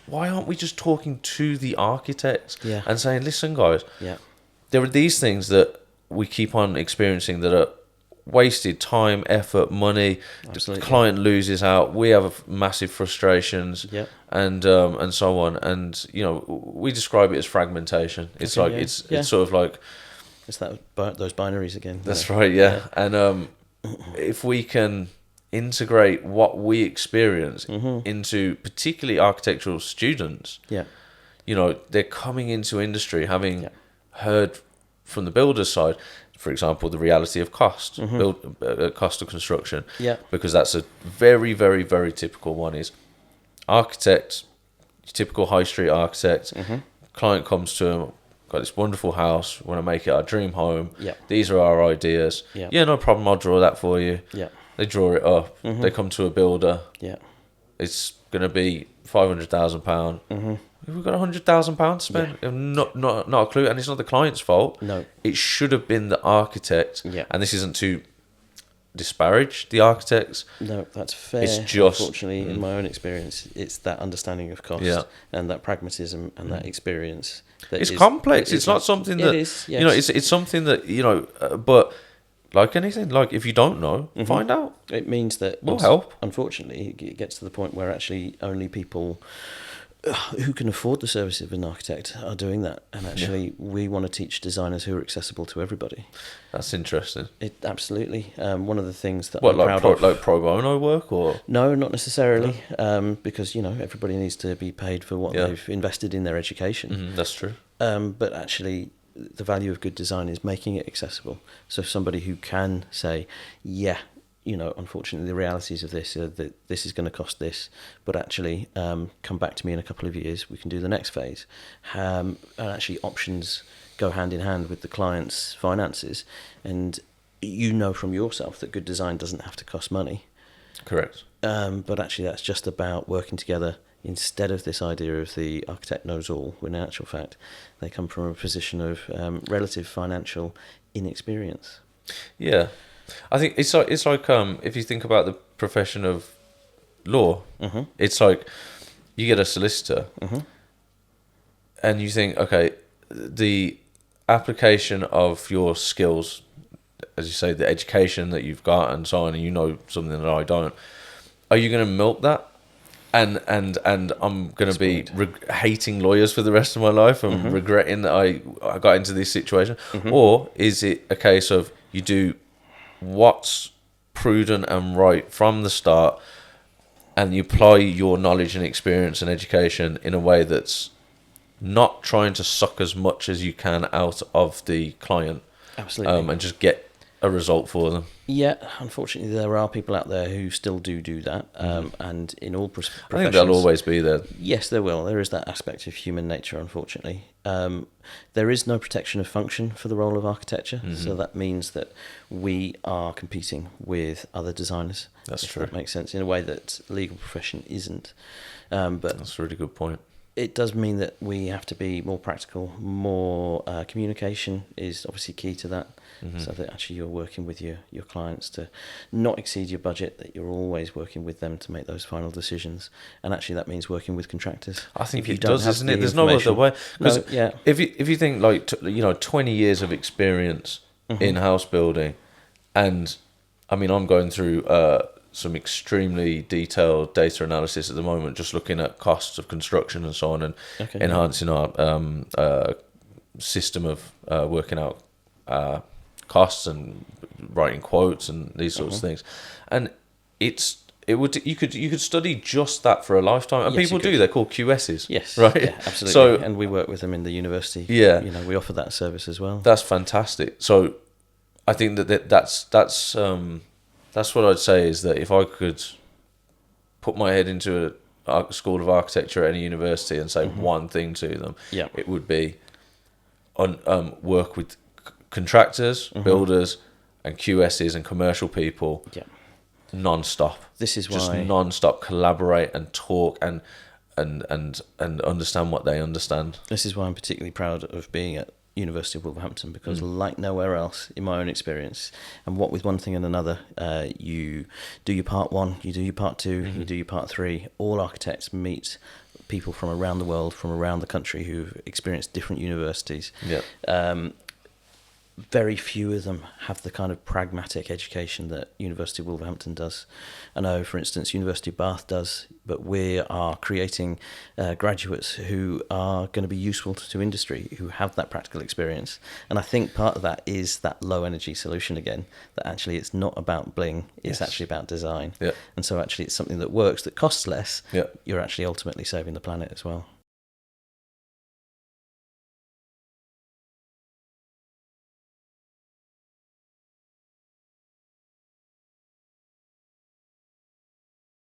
why aren't we just talking to the architects Yeah. and saying, listen, guys, Yeah. there are these things that we keep on experiencing that are wasted time, effort, money. Absolutely. The client loses out. We have massive frustrations, Yep. and so on. And we describe it as fragmentation. It's Okay, like yeah. Yeah. it's sort of like It's those binaries again. that's Yeah. right, yeah. And if we can integrate what we experience into particularly architectural students, Yeah. they're coming into industry having Yeah. heard from the builder's side, for example, the reality of cost, cost of construction. Yeah. Because that's a very, very, very typical one is architects, typical high street architect, client comes to him, got this wonderful house, want to make it our dream home. Yeah. These are our ideas. Yeah. Yeah, no problem, I'll draw that for you. Yeah. They draw it up. They come to a builder. Yeah. It's going to be £500,000. We've got £100,000 to spend. Not a clue, and it's not the client's fault. No. It should have been the architect. Yeah. And this isn't to disparage the architects. No, that's fair. It's just- Unfortunately, in my own experience, it's that understanding of cost Yeah. and that pragmatism and that experience. That It's is- complex. that It's is not like- something that It is, yes. It's something that but like anything, like if you don't know, find out. It means that We'll help. Unfortunately, it gets to the point where actually only people who can afford the service of an architect are doing that, and actually we want to teach designers who are accessible to everybody. That's interesting. It absolutely one of the things that What I'm proud of. like pro bono work or No, not necessarily, because everybody needs to be paid for what Yeah. they've invested in their education. that's true. But actually, the value of good design is making it accessible. So somebody who can say, yeah, unfortunately, the realities of this are that this is going to cost this, but actually, come back to me in a couple of years, we can do the next phase. And actually, options go hand in hand with the client's finances. And from yourself that good design doesn't have to cost money. Correct. But actually, that's just about working together instead of this idea of the architect knows all, when in actual fact, they come from a position of relative financial inexperience. Yeah. I think it's like if you think about the profession of law, it's like you get a solicitor and you think, okay, the application of your skills, as you say, the education that you've got and so on, and something that I don't, are you going to milk that? And I'm going to be hating lawyers for the rest of my life and regretting that I got into this situation? Or is it a case of you do what's prudent and right from the start, and you apply your knowledge and experience and education in a way that's not trying to suck as much as you can out of the client, Absolutely. and just get a result for them? Yeah, unfortunately, there are people out there who still do that, and in all professions, I think they'll always be there. Yes, there will. There is that aspect of human nature, unfortunately. There is no protection of function for the role of architecture, so that means that we are competing with other designers. That's if true. That makes sense, in a way that the legal profession isn't. But That's a really good point. it does mean that we have to be more practical, more communication is obviously key to that, so that actually you're working with your clients to not exceed your budget, that you're always working with them to make those final decisions. And actually that means working with contractors. I think If you it don't does, have isn't the it? There's no other information- way. Because No, yeah. if you think like 20 years of experience in house building, and I mean I'm going through some extremely detailed data analysis at the moment, just looking at costs of construction and so on, and Okay. enhancing our system of working out costs and writing quotes and these sorts of things. And you could study just that for a lifetime, and Yes, people you could. do. They're called QSs. Yes, right. yeah, absolutely. So And we work with them in the university. Yeah. We offer that service as well. that's fantastic. So I think that's what I'd say is that if I could put my head into a school of architecture at any university and say one thing to them, Yeah. it would be work with contractors, builders, and QSs and commercial people Yeah. non-stop. This is Just why non-stop collaborate and talk and understand what they understand. This is why I'm particularly proud of being at University of Wolverhampton, because like nowhere else in my own experience, and what with one thing and another, you do your part one, you do your part two, you do your part three. All architects meet people from around the world, from around the country, who've experienced different universities. Very few of them have the kind of pragmatic education that University of Wolverhampton does. I know, for instance, University of Bath does, but we are creating graduates who are going to be useful to industry, who have that practical experience. And I think part of that is that low energy solution again, that actually it's not about bling, it's actually about design. And so actually it's something that works, that costs less. You're actually ultimately saving the planet as well.